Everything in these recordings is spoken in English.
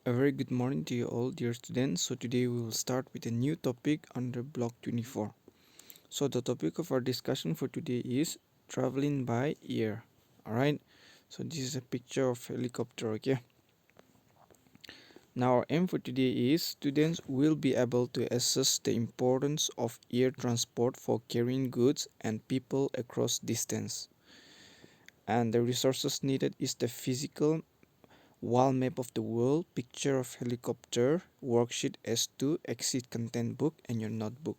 A very good morning to you all, dear students. So today we will start with a new topic under block 24. So the topic of our discussion for today is traveling by air. Alright, so this is a picture of helicopter, okay? Now our aim for today is students will be able to assess the importance of air transport for carrying goods and people across distance. And the resources needed is the physical wall map of the world, picture of helicopter, worksheet S2, exit content book, and your notebook.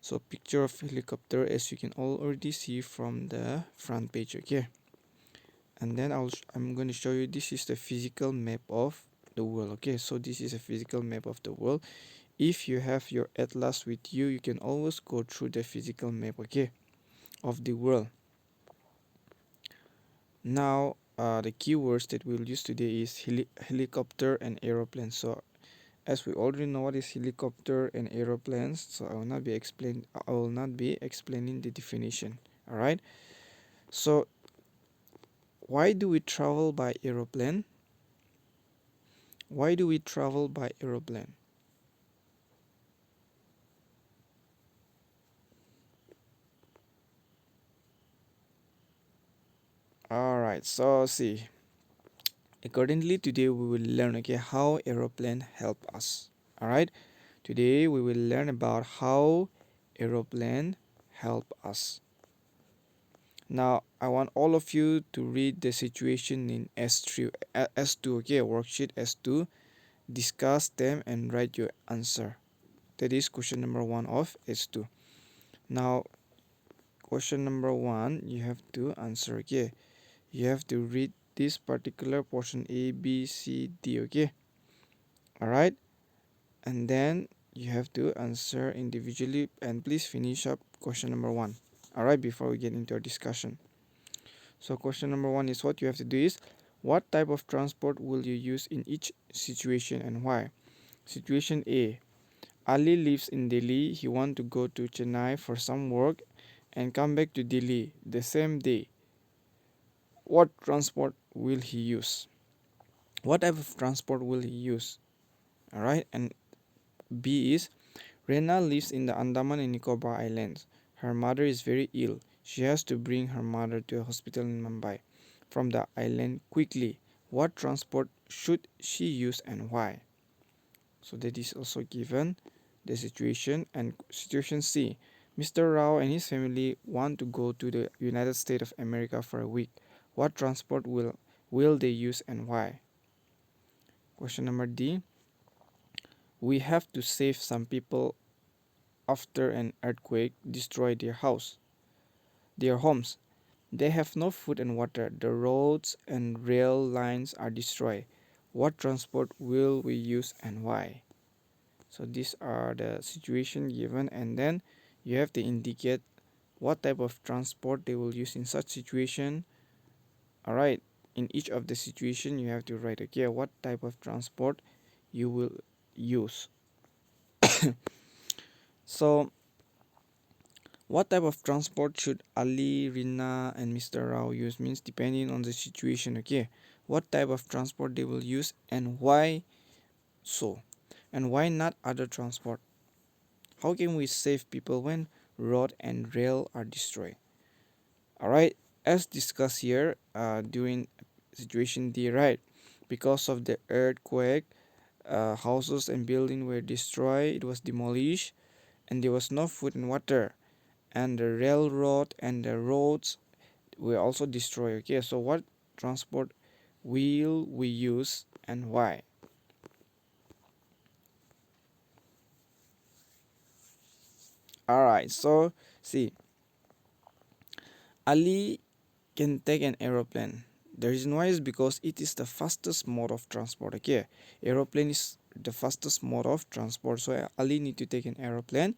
So picture of helicopter, as you can already see from the front page, okay? And then I'm going to show you, this is the physical map of the world, okay? So this is a physical map of the world. If you have your atlas with you, you can always go through the physical map, okay, of the world. Now the keywords that we'll use today is helicopter and aeroplane. So as we already know what is helicopter and aeroplanes, so I will not be explaining the definition. All right. So why do we travel by aeroplane? Why do we travel by aeroplane? All right. So see, accordingly today we will learn how aeroplane help us. All right. Today we will learn about how aeroplane help us. Now I want all of you to read the situation in S2, okay, worksheet S2, discuss them and write your answer. That is question number 1 of S2. Now question number 1 you have to answer, okay. You have to read this particular portion A, B, C, D, okay. Alright, and then you have to answer individually and please finish up question number 1. Alright, before we get into our discussion. So question number 1 is, what you have to do is, what type of transport will you use in each situation and why? Situation A. Ali lives in Delhi. He wants to go to Chennai for some work and come back to Delhi the same day. What transport will he use? What type of transport will he use? Alright, and B is, Rena lives in the Andaman and Nicobar Islands. Her mother is very ill. She has to bring her mother to a hospital in Mumbai from the island quickly. What transport should she use and why? So that is also given the situation. And situation C. Mr. Rao and his family want to go to the United States of America for a week. What transport will they use and why? Question number D. We have to save some people after an earthquake destroyed their homes. They have no food and water. The roads and rail lines are destroyed. What transport will we use and why? So these are the situation given, and then you have to indicate what type of transport they will use in such situation. All right, in each of the situation you have to write what type of transport you will use. So what type of transport should Ali, Rina, and Mr. Rao use means depending on the situation, okay? What type of transport they will use and why so? And why not other transport? How can we save people when road and rail are destroyed? Alright, as discussed here during situation D, right? Because of the earthquake, houses and buildings were destroyed, it was demolished, and there was no food and water. And the railroad and the roads were also destroyed. Okay, so what transport will we use and why? Alright, so see, Ali can take an aeroplane. The reason why is because it is the fastest mode of transport. Okay, aeroplane is the fastest mode of transport, so Ali need to take an aeroplane.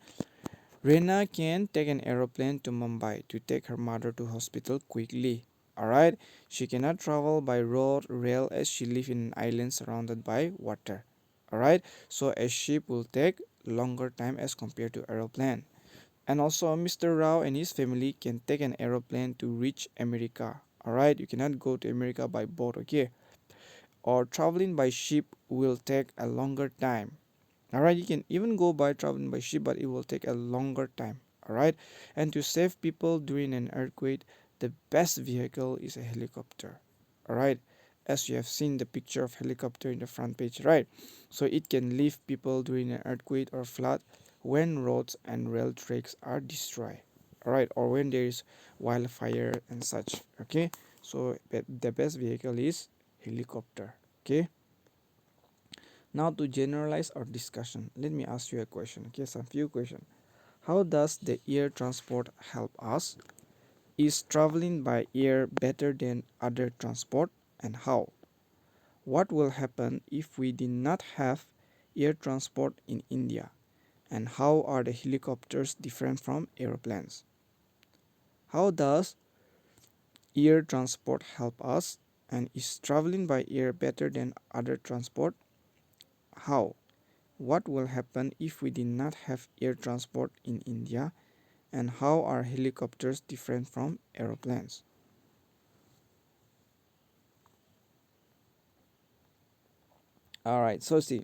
Rena can take an aeroplane to Mumbai to take her mother to hospital quickly. Alright, she cannot travel by road, rail as she lives in an island surrounded by water. Alright, so a ship will take longer time as compared to aeroplane. And also Mr. Rao and his family can take an aeroplane to reach America. Alright, you cannot go to America by boat, okay? or traveling by ship will take a longer time. All right, you can even go by traveling by ship, but it will take a longer time. All right, and to save people during an earthquake, the best vehicle is a helicopter. All right, as you have seen the picture of helicopter in the front page, right? So it can lift people during an earthquake or flood when roads and rail tracks are destroyed. All right, or when there is wildfire and such. Okay, so the best vehicle is helicopter. Okay. Now to generalize our discussion, let me ask you a question. Okay, some few questions. How does the air transport help us? Is traveling by air better than other transport, and how? What will happen if we did not have air transport in India, and how are the helicopters different from aeroplanes? How does air transport help us, and is traveling by air better than other transport? How? What will happen if we did not have air transport in India, and how are helicopters different from aeroplanes? Alright, so see,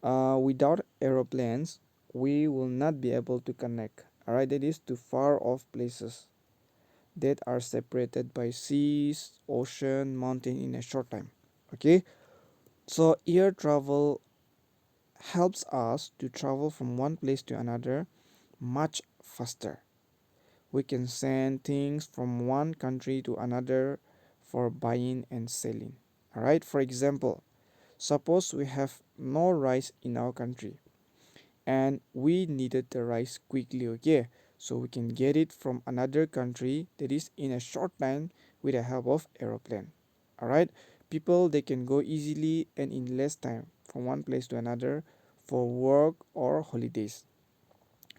without aeroplanes, we will not be able to connect. Alright, that is to far off places that are separated by seas, ocean, mountain in a short time. Okay, so air travel helps us to travel from one place to another much faster. We can send things from one country to another for buying and selling. Alright, for example, suppose we have no rice in our country and we needed the rice quickly, okay? So we can get it from another country, that is in a short time, with the help of aeroplane. Alright, people they can go easily and in less time from one place to another for work or holidays.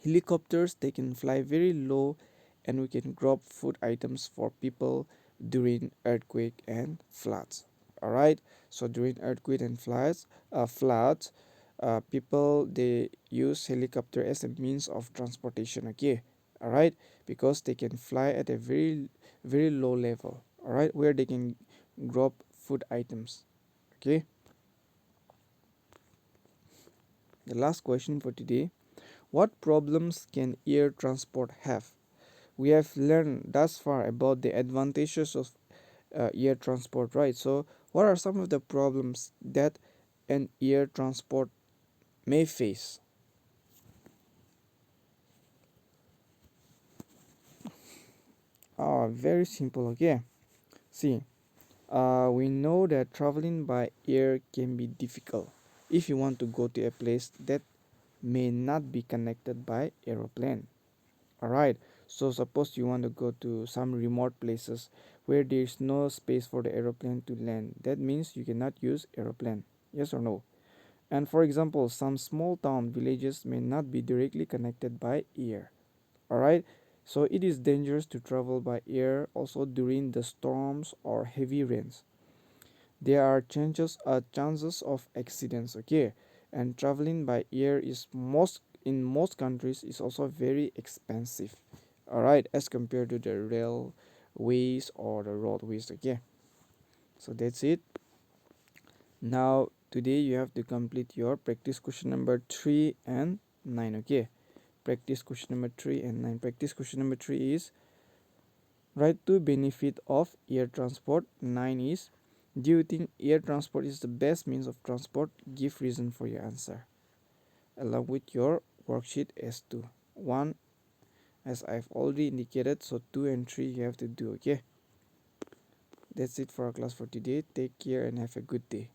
Helicopters they can fly very low and we can drop food items for people during earthquake and floods. All right. So during earthquake and floods, people they use helicopter as a means of transportation. Okay. All right, because they can fly at a very low level. All right, where they can drop food items. Okay. The last question for today: what problems can air transport have? We have learned thus far about the advantages of air transport, right? So what are some of the problems that an air transport may face? Very simple. Okay, see, we know that traveling by air can be difficult if you want to go to a place that may not be connected by aeroplane. All right, so suppose you want to go to some remote places where there is no space for the aeroplane to land, that means you cannot use aeroplane. Yes or no? And for example, some small town villages may not be directly connected by air. All right, so it is dangerous to travel by air also during the storms or heavy rains. There are chances of accidents. Okay, and traveling by air is most in most countries is also very expensive. All right, as compared to the railways or the roadways. Okay, so that's it. Now today you have to complete your practice question number 3 and 9. Okay, practice question number 3 and 9. Practice question number 3 is write to benefit of air transport. 9 is, do you think air transport is the best means of transport? Give reason for your answer along with your worksheet S2. 1, as I've already indicated, so 2 and 3 you have to do. Okay, that's it for our class for today. Take care and have a good day.